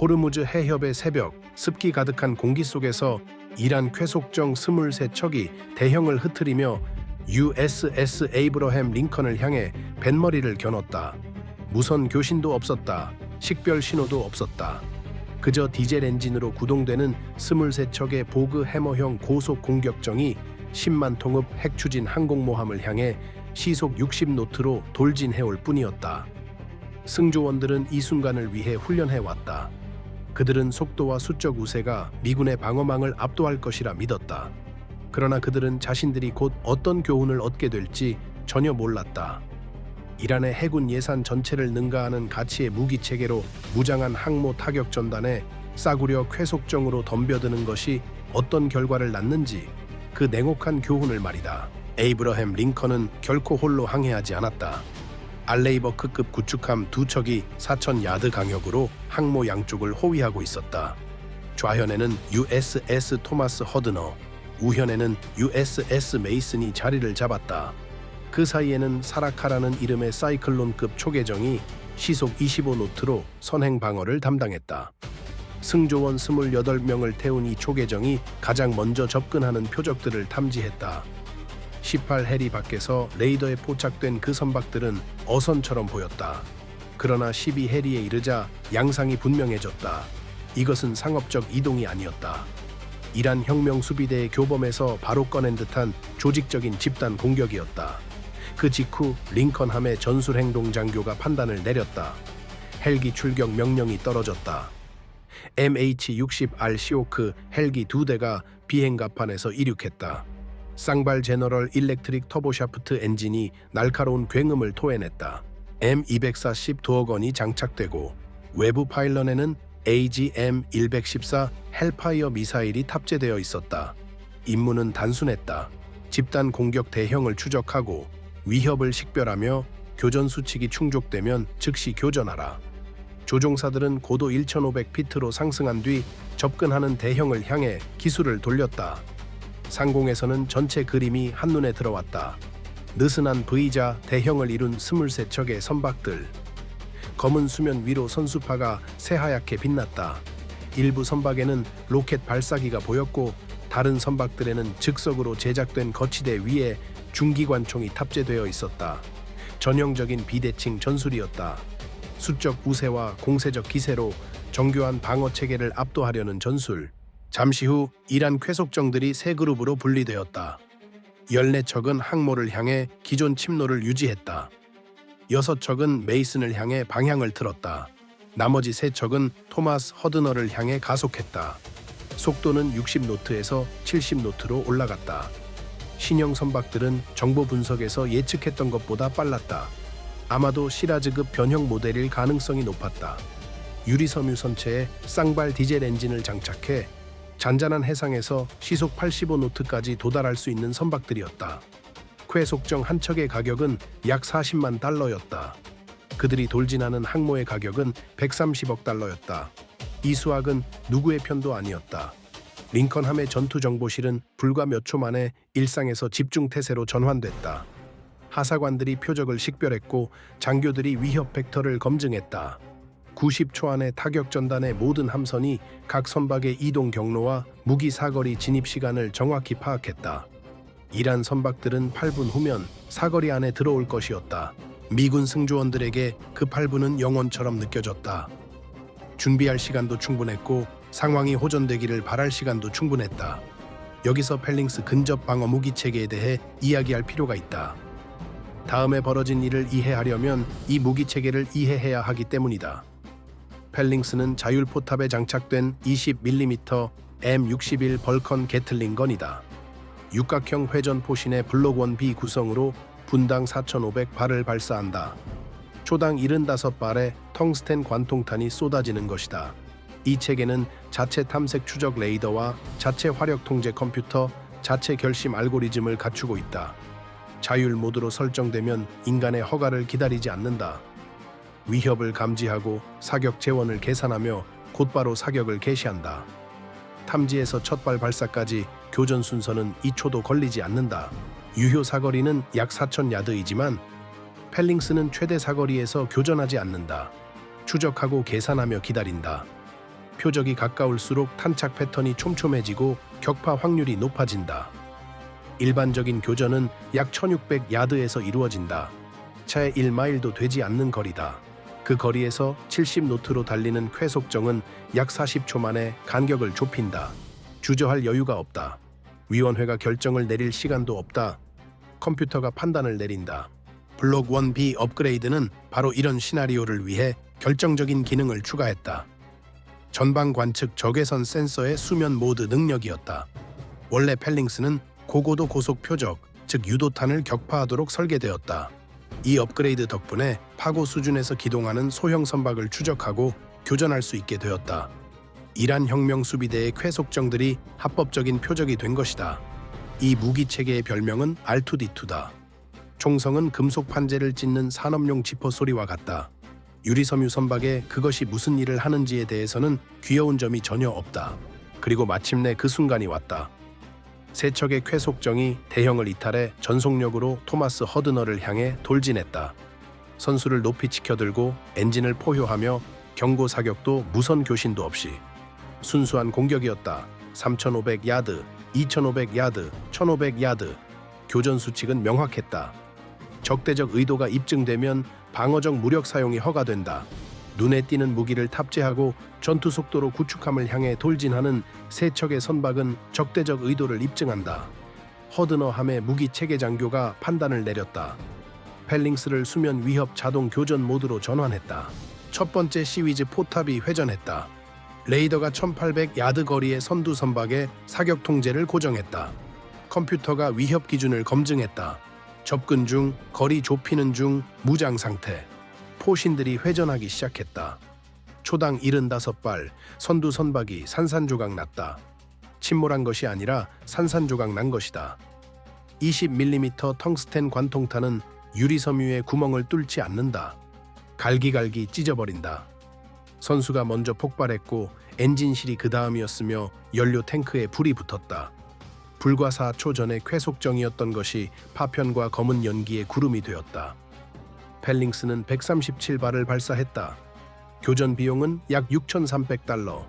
호르무즈 해협의 새벽, 습기 가득한 공기 속에서 이란 쾌속정 23척이 대형을 흩트리며 USS 에이브러햄 링컨을 향해 뱃머리를 겨눴다. 무선 교신도 없었다. 식별 신호도 없었다. 그저 디젤 엔진으로 구동되는 23척의 보그 해머형 고속 공격정이 10만 통읍 핵추진 항공모함을 향해 시속 60노트로 돌진해올 뿐이었다. 승조원들은 이 순간을 위해 훈련해왔다. 그들은 속도와 수적 우세가 미군의 방어망을 압도할 것이라 믿었다. 그러나 그들은 자신들이 곧 어떤 교훈을 얻게 될지 전혀 몰랐다. 이란의 해군 예산 전체를 능가하는 가치의 무기체계로 무장한 항모 타격 전단에 싸구려 쾌속정으로 덤벼드는 것이 어떤 결과를 낳는지 그 냉혹한 교훈을 말이다. 에이브러햄 링컨은 결코 홀로 항해하지 않았다. 알레이버크급 구축함 2척이 4,000야드 강역으로 항모 양쪽을 호위하고 있었다. 좌현에는 USS 토마스 허드너, 우현에는 USS 메이슨이 자리를 잡았다. 그 사이에는 사라카라는 이름의 사이클론급 초계정이 시속 25노트로 선행 방어를 담당했다. 승조원 28명을 태운 이 초계정이 가장 먼저 접근하는 표적들을 탐지했다. 18해리 밖에서 레이더에 포착된 그 선박들은 어선처럼 보였다. 그러나 12해리에 이르자 양상이 분명해졌다. 이것은 상업적 이동이 아니었다. 이란 혁명 수비대의 교범에서 바로 꺼낸 듯한 조직적인 집단 공격이었다. 그 직후 링컨함의 전술행동 장교가 판단을 내렸다. 헬기 출격 명령이 떨어졌다. MH-60R 시오크 헬기 2대가 비행갑판에서 이륙했다. 쌍발 제너럴 일렉트릭 터보샤프트 엔진이 날카로운 굉음을 토해냈다. M240 도어건이 장착되고 외부 파일런에는 AGM-114 헬파이어 미사일이 탑재되어 있었다. 임무는 단순했다. 집단 공격 대형을 추적하고 위협을 식별하며 교전 수칙이 충족되면 즉시 교전하라. 조종사들은 고도 1,500피트로 상승한 뒤 접근하는 대형을 향해 기술을 돌렸다. 상공에서는 전체 그림이 한눈에 들어왔다. 느슨한 V자 대형을 이룬 23척의 선박들. 검은 수면 위로 선수파가 새하얗게 빛났다. 일부 선박에는 로켓 발사기가 보였고 다른 선박들에는 즉석으로 제작된 거치대 위에 중기관총이 탑재되어 있었다. 전형적인 비대칭 전술이었다. 수적 우세와 공세적 기세로 정교한 방어 체계를 압도하려는 전술. 잠시 후 이란 쾌속정들이 세 그룹으로 분리되었다. 14척은 항모를 향해 기존 침로를 유지했다. 6척은 메이슨을 향해 방향을 틀었다. 나머지 3척은 토마스 허드너를 향해 가속했다. 속도는 60노트에서 70노트로 올라갔다. 신형 선박들은 정보 분석에서 예측했던 것보다 빨랐다. 아마도 시라즈급 변형 모델일 가능성이 높았다. 유리섬유 선체에 쌍발 디젤 엔진을 장착해 잔잔한 해상에서 시속 85노트까지 도달할 수 있는 선박들이었다. 쾌속정 한 척의 가격은 약 40만 달러였다. 그들이 돌진하는 항모의 가격은 130억 달러였다. 이 수학은 누구의 편도 아니었다. 링컨함의 전투정보실은 불과 몇 초 만에 일상에서 집중태세로 전환됐다. 하사관들이 표적을 식별했고 장교들이 위협 벡터를 검증했다. 90초 안에 타격 전단의 모든 함선이 각 선박의 이동 경로와 무기 사거리 진입 시간을 정확히 파악했다. 이란 선박들은 8분 후면 사거리 안에 들어올 것이었다. 미군 승조원들에게 그 8분은 영원처럼 느껴졌다. 준비할 시간도 충분했고 상황이 호전되기를 바랄 시간도 충분했다. 여기서 펠링스 근접 방어 무기 체계에 대해 이야기할 필요가 있다. 다음에 벌어진 일을 이해하려면 이 무기 체계를 이해해야 하기 때문이다. 펠링스는 자율포탑에 장착된 20mm M61 벌컨 게틀링건이다. 육각형 회전 포신의 블록 1B 구성으로 분당 4,500발을 발사한다. 초당 75발의 텅스텐 관통탄이 쏟아지는 것이다. 이 체계는 자체 탐색 추적 레이더와 자체 화력 통제 컴퓨터, 자체 결심 알고리즘을 갖추고 있다. 자율 모드로 설정되면 인간의 허가를 기다리지 않는다. 위협을 감지하고 사격 재원을 계산하며 곧바로 사격을 개시한다. 탐지에서 첫발 발사까지 교전 순서는 2초도 걸리지 않는다. 유효 사거리는 약 4,000야드이지만 펠링스는 최대 사거리에서 교전하지 않는다. 추적하고 계산하며 기다린다. 표적이 가까울수록 탄착 패턴이 촘촘해지고 격파 확률이 높아진다. 일반적인 교전은 약 1600야드에서 이루어진다. 차에 1마일도 되지 않는 거리다. 그 거리에서 70노트로 달리는 쾌속정은 약 40초 만에 간격을 좁힌다. 주저할 여유가 없다. 위원회가 결정을 내릴 시간도 없다. 컴퓨터가 판단을 내린다. 블록 1B 업그레이드는 바로 이런 시나리오를 위해 결정적인 기능을 추가했다. 전방 관측 적외선 센서의 수면 모드 능력이었다. 원래 펠링스는 고고도 고속 표적, 즉 유도탄을 격파하도록 설계되었다. 이 업그레이드 덕분에 파고 수준에서 기동하는 소형 선박을 추적하고 교전할 수 있게 되었다. 이란 혁명 수비대의 쾌속정들이 합법적인 표적이 된 것이다. 이 무기 체계의 별명은 R2D2다. 총성은 금속 판재를 찢는 산업용 지퍼 소리와 같다. 유리섬유 선박에 그것이 무슨 일을 하는지에 대해서는 귀여운 점이 전혀 없다. 그리고 마침내 그 순간이 왔다. 세 척의 쾌속정이 대형을 이탈해 전속력으로 토마스 허드너를 향해 돌진했다. 선수를 높이 치켜들고 엔진을 포효하며 경고 사격도 무선 교신도 없이 순수한 공격이었다. 3,500야드, 2,500야드, 1,500야드. 교전 수칙은 명확했다. 적대적 의도가 입증되면 방어적 무력 사용이 허가된다. 눈에 띄는 무기를 탑재하고 전투 속도로 구축함을 향해 돌진하는 세 척의 선박은 적대적 의도를 입증한다. 허드너 함의 무기 체계 장교가 판단을 내렸다. 펠링스를 수면 위협 자동 교전 모드로 전환했다. 첫 번째 시위즈 포탑이 회전했다. 레이더가 1800야드 거리의 선두 선박에 사격 통제를 고정했다. 컴퓨터가 위협 기준을 검증했다. 접근 중, 거리 좁히는 중, 무장 상태. 포신들이 회전하기 시작했다. 초당 75발, 선두 선박이 산산조각 났다. 침몰한 것이 아니라 산산조각 난 것이다. 20mm 텅스텐 관통탄은 유리섬유의 구멍을 뚫지 않는다. 갈기갈기 찢어버린다. 선수가 먼저 폭발했고 엔진실이 그 다음이었으며 연료 탱크에 불이 붙었다. 불과 4초 전에 쾌속정이었던 것이 파편과 검은 연기의 구름이 되었다. 펠링스는 137발을 발사했다. 교전 비용은 약 6,300달러.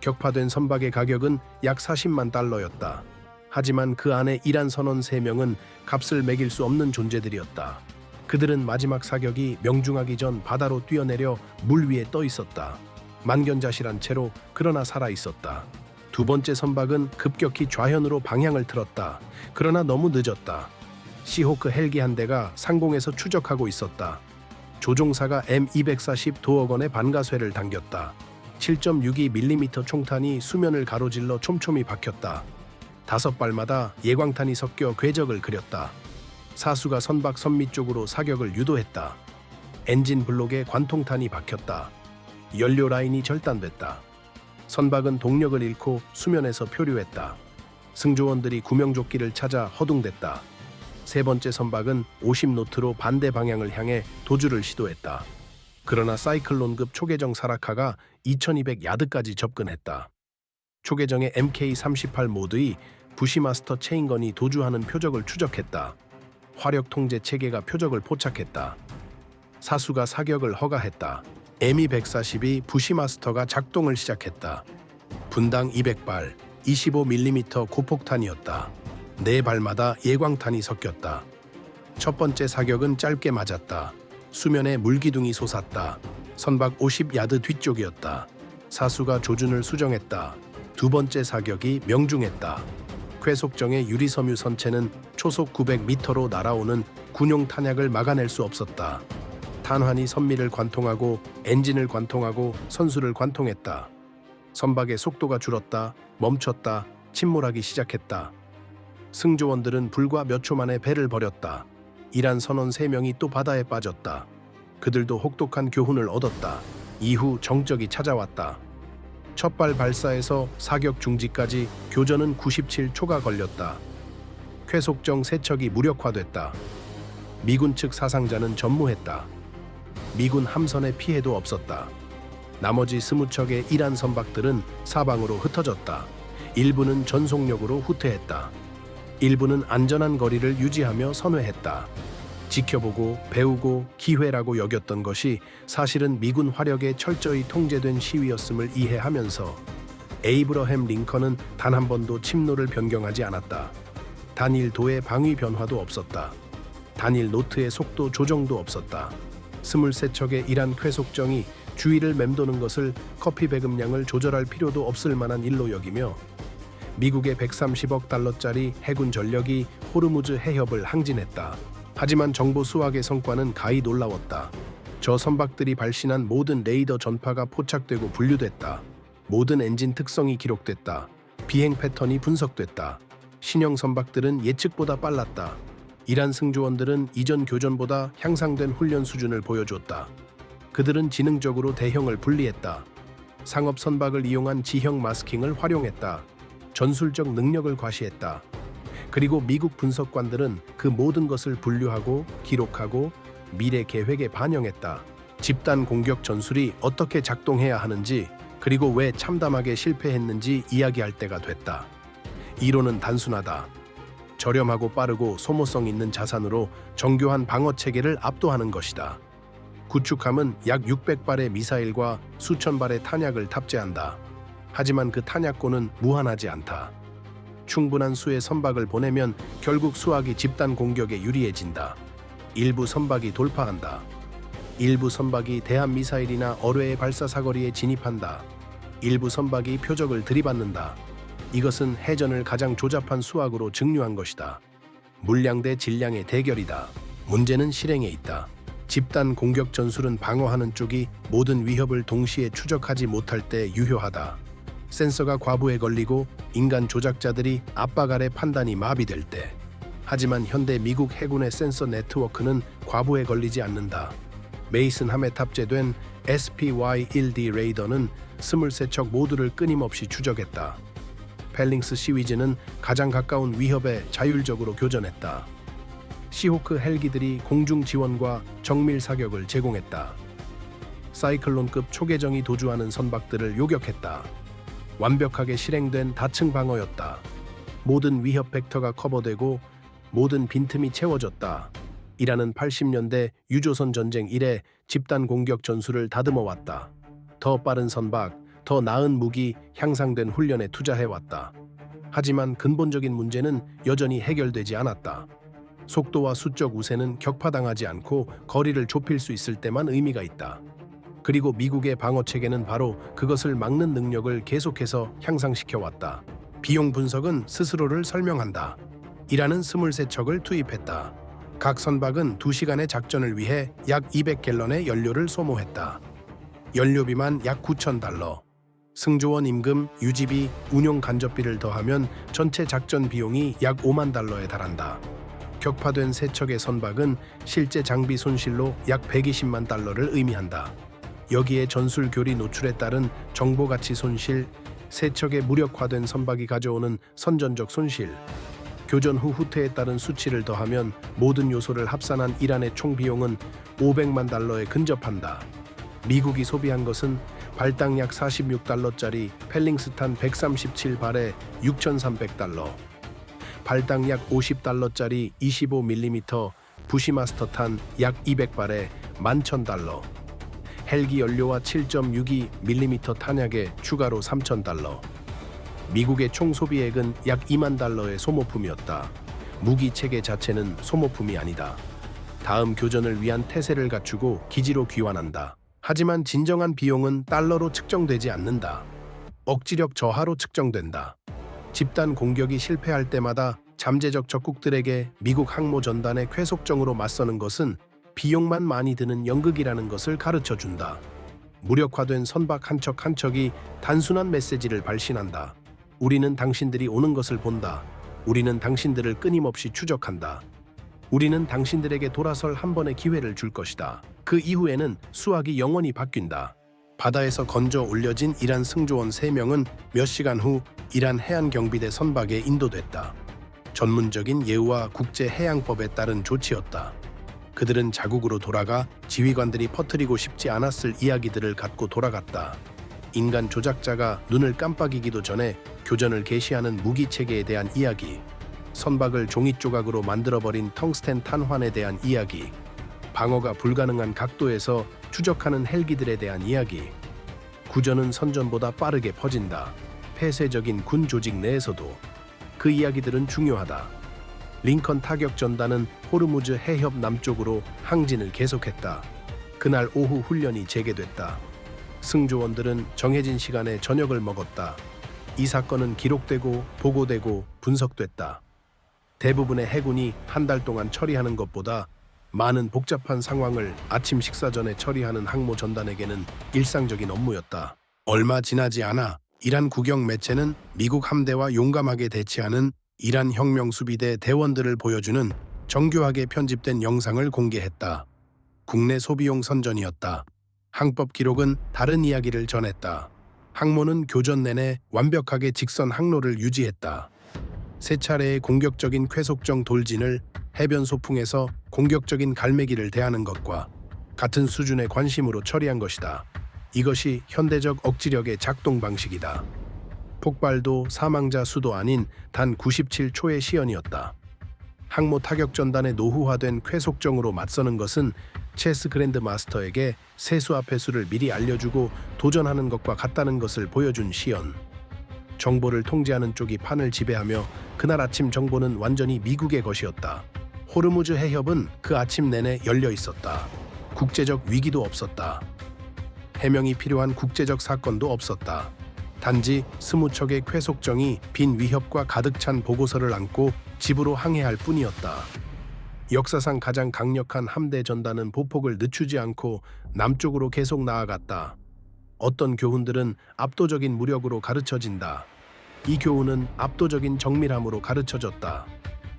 격파된 선박의 가격은 약 40만 달러였다. 하지만 그 안에 이란 선원 3명은 값을 매길 수 없는 존재들이었다. 그들은 마지막 사격이 명중하기 전 바다로 뛰어내려 물 위에 떠 있었다. 만견자실한 채로 그러나 살아 있었다. 두 번째 선박은 급격히 좌현으로 방향을 틀었다. 그러나 너무 늦었다. 시호크 헬기 한 대가 상공에서 추적하고 있었다. 조종사가 M240 도어건의 반가쇠를 당겼다. 7.62mm 총탄이 수면을 가로질러 촘촘히 박혔다. 5발마다 예광탄이 섞여 궤적을 그렸다. 사수가 선박 선미 쪽으로 사격을 유도했다. 엔진 블록에 관통탄이 박혔다. 연료 라인이 절단됐다. 선박은 동력을 잃고 수면에서 표류했다. 승조원들이 구명조끼를 찾아 허둥댔다. 세 번째 선박은 50노트로 반대 방향을 향해 도주를 시도했다. 그러나 사이클론급 초계정 사라카가 2200야드까지 접근했다. 초계정의 MK38 모드의 부시마스터 체인건이 도주하는 표적을 추적했다. 화력 통제 체계가 표적을 포착했다. 사수가 사격을 허가했다. M240이 부시마스터가 작동을 시작했다. 분당 200발, 25mm 고폭탄이었다. 4발마다 예광탄이 섞였다. 첫 번째 사격은 짧게 맞았다. 수면에 물기둥이 솟았다. 선박 50야드 뒤쪽이었다. 사수가 조준을 수정했다. 두 번째 사격이 명중했다. 쾌속정의 유리섬유 선체는 초속 900m로 날아오는 군용 탄약을 막아낼 수 없었다. 탄환이 선미를 관통하고 엔진을 관통하고 선수를 관통했다. 선박의 속도가 줄었다. 멈췄다. 침몰하기 시작했다. 승조원들은 불과 몇 초 만에 배를 버렸다. 이란 선원 3명이 또 바다에 빠졌다. 그들도 혹독한 교훈을 얻었다. 이후 정적이 찾아왔다. 첫발 발사에서 사격 중지까지 교전은 97초가 걸렸다. 쾌속정 3척이 무력화됐다. 미군 측 사상자는 전무했다. 미군 함선의 피해도 없었다. 나머지 20척의 이란 선박들은 사방으로 흩어졌다. 일부는 전속력으로 후퇴했다. 일부는 안전한 거리를 유지하며 선회했다. 지켜보고 배우고 기회라고 여겼던 것이 사실은 미군 화력에 철저히 통제된 시위였음을 이해하면서 에이브러햄 링컨은 단 한 번도 침노를 변경하지 않았다. 단일 도의 방위 변화도 없었다. 단일 노트의 속도 조정도 없었다. 23척의 이란 쾌속정이 주위를 맴도는 것을 커피 배급량을 조절할 필요도 없을 만한 일로 여기며 미국의 130억 달러짜리 해군 전력이 호르무즈 해협을 항진했다. 하지만 정보 수확의 성과는 가히 놀라웠다. 저 선박들이 발신한 모든 레이더 전파가 포착되고 분류됐다. 모든 엔진 특성이 기록됐다. 비행 패턴이 분석됐다. 신형 선박들은 예측보다 빨랐다. 이란 승조원들은 이전 교전보다 향상된 훈련 수준을 보여줬다. 그들은 지능적으로 대형을 분리했다. 상업 선박을 이용한 지형 마스킹을 활용했다. 전술적 능력을 과시했다. 그리고 미국 분석관들은 그 모든 것을 분류하고 기록하고 미래 계획에 반영했다. 집단 공격 전술이 어떻게 작동해야 하는지 그리고 왜 참담하게 실패했는지 이야기할 때가 됐다. 이론은 단순하다. 저렴하고 빠르고 소모성 있는 자산으로 정교한 방어 체계를 압도하는 것이다. 구축함은 약 600발의 미사일과 수천 발의 탄약을 탑재한다. 하지만 그 탄약고는 무한하지 않다. 충분한 수의 선박을 보내면 결국 수학이 집단 공격에 유리해진다. 일부 선박이 돌파한다. 일부 선박이 대함 미사일이나 어뢰의 발사 사거리에 진입한다. 일부 선박이 표적을 들이받는다. 이것은 해전을 가장 조잡한 수학으로 증류한 것이다. 물량 대 질량의 대결이다. 문제는 실행에 있다. 집단 공격 전술은 방어하는 쪽이 모든 위협을 동시에 추적하지 못할 때 유효하다. 센서가 과부에 걸리고 인간 조작자들이 압박 아래 판단이 마비될 때. 하지만 현대 미국 해군의 센서 네트워크는 과부에 걸리지 않는다. 메이슨 함에 탑재된 SPY-1D 레이더는 23척 모두를 끊임없이 추적했다. 펠링스 시위즈는 가장 가까운 위협에 자율적으로 교전했다. 시호크 헬기들이 공중 지원과 정밀 사격을 제공했다. 사이클론급 초계정이 도주하는 선박들을 요격했다. 완벽하게 실행된 다층 방어였다. 모든 위협 벡터가 커버되고 모든 빈틈이 채워졌다. 이라는 80년대 유조선 전쟁 이래 집단 공격 전술을 다듬어 왔다. 더 빠른 선박, 더 나은 무기, 향상된 훈련에 투자해왔다. 하지만 근본적인 문제는 여전히 해결되지 않았다. 속도와 수적 우세는 격파당하지 않고 거리를 좁힐 수 있을 때만 의미가 있다. 그리고 미국의 방어 체계는 바로 그것을 막는 능력을 계속해서 향상시켜왔다. 비용 분석은 스스로를 설명한다. 이라는 23척을 투입했다. 각 선박은 2시간의 작전을 위해 약 200갤런의 연료를 소모했다. 연료비만 약 $9,000. 승조원 임금, 유지비, 운용 간접비를 더하면 전체 작전 비용이 약 $50,000에 달한다. 격파된 3척의 선박은 실제 장비 손실로 약 $120만 의미한다. 여기에 전술 교리 노출에 따른 정보 가치 손실, 3척의 무력화된 선박이 가져오는 선전적 손실, 교전 후 후퇴에 따른 수치를 더하면 모든 요소를 합산한 이란의 총 비용은 $500만 근접한다. 미국이 소비한 것은 발당 약 $46짜리 펠링스탄 137발에 $6,300, 발당 약 $50짜리 25mm 부시마스터탄 약 200발에 $11,000, 헬기 연료와 7.62mm 탄약에 추가로 $3,000. 미국의 총 소비액은 약 $20,000의 소모품이었다. 무기 체계 자체는 소모품이 아니다. 다음 교전을 위한 태세를 갖추고 기지로 귀환한다. 하지만 진정한 비용은 달러로 측정되지 않는다. 억지력 저하로 측정된다. 집단 공격이 실패할 때마다 잠재적 적국들에게 미국 항모 전단의 쾌속정으로 맞서는 것은 비용만 많이 드는 연극이라는 것을 가르쳐준다. 무력화된 선박 한 척 한 척이 단순한 메시지를 발신한다. 우리는 당신들이 오는 것을 본다. 우리는 당신들을 끊임없이 추적한다. 우리는 당신들에게 돌아설 한 번의 기회를 줄 것이다. 그 이후에는 수학이 영원히 바뀐다. 바다에서 건져 올려진 이란 승조원 3명은 몇 시간 후 이란 해안경비대 선박에 인도됐다. 전문적인 예우와 국제해양법에 따른 조치였다. 그들은 자국으로 돌아가 지휘관들이 퍼뜨리고 싶지 않았을 이야기들을 갖고 돌아갔다. 인간 조작자가 눈을 깜빡이기도 전에 교전을 개시하는 무기 체계에 대한 이야기, 선박을 종이 조각으로 만들어버린 텅스텐 탄환에 대한 이야기, 방어가 불가능한 각도에서 추적하는 헬기들에 대한 이야기, 구전은 선전보다 빠르게 퍼진다. 폐쇄적인 군 조직 내에서도 그 이야기들은 중요하다. 링컨 타격 전단은 호르무즈 해협 남쪽으로 항진을 계속했다. 그날 오후 훈련이 재개됐다. 승조원들은 정해진 시간에 저녁을 먹었다. 이 사건은 기록되고 보고되고 분석됐다. 대부분의 해군이 한 달 동안 처리하는 것보다 많은 복잡한 상황을 아침 식사 전에 처리하는 항모 전단에게는 일상적인 업무였다. 얼마 지나지 않아 이란 국영 매체는 미국 함대와 용감하게 대치하는 이란 혁명 수비대 대원들을 보여주는 정교하게 편집된 영상을 공개했다. 국내 소비용 선전이었다. 항법 기록은 다른 이야기를 전했다. 항모는 교전 내내 완벽하게 직선 항로를 유지했다. 세 차례의 공격적인 쾌속정 돌진을 해변 소풍에서 공격적인 갈매기를 대하는 것과 같은 수준의 관심으로 처리한 것이다. 이것이 현대적 억지력의 작동 방식이다. 폭발도 사망자 수도 아닌 단 97초의 시연이었다. 항모 타격 전단의 노후화된 쾌속정으로 맞서는 것은 체스 그랜드 마스터에게 세수와 패수를 미리 알려주고 도전하는 것과 같다는 것을 보여준 시연. 정보를 통제하는 쪽이 판을 지배하며 그날 아침 정보는 완전히 미국의 것이었다. 호르무즈 해협은 그 아침 내내 열려 있었다. 국제적 위기도 없었다. 해명이 필요한 국제적 사건도 없었다. 단지 20척의 쾌속정이 빈 위협과 가득 찬 보고서를 안고 집으로 항해할 뿐이었다. 역사상 가장 강력한 함대 전단은 보폭을 늦추지 않고 남쪽으로 계속 나아갔다. 어떤 교훈들은 압도적인 무력으로 가르쳐진다. 이 교훈은 압도적인 정밀함으로 가르쳐졌다.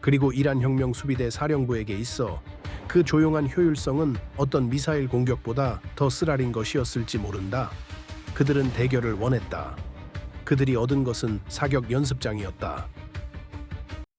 그리고 이란 혁명 수비대 사령부에게 있어 그 조용한 효율성은 어떤 미사일 공격보다 더 쓰라린 것이었을지 모른다. 그들은 대결을 원했다. 그들이 얻은 것은 사격 연습장이었다.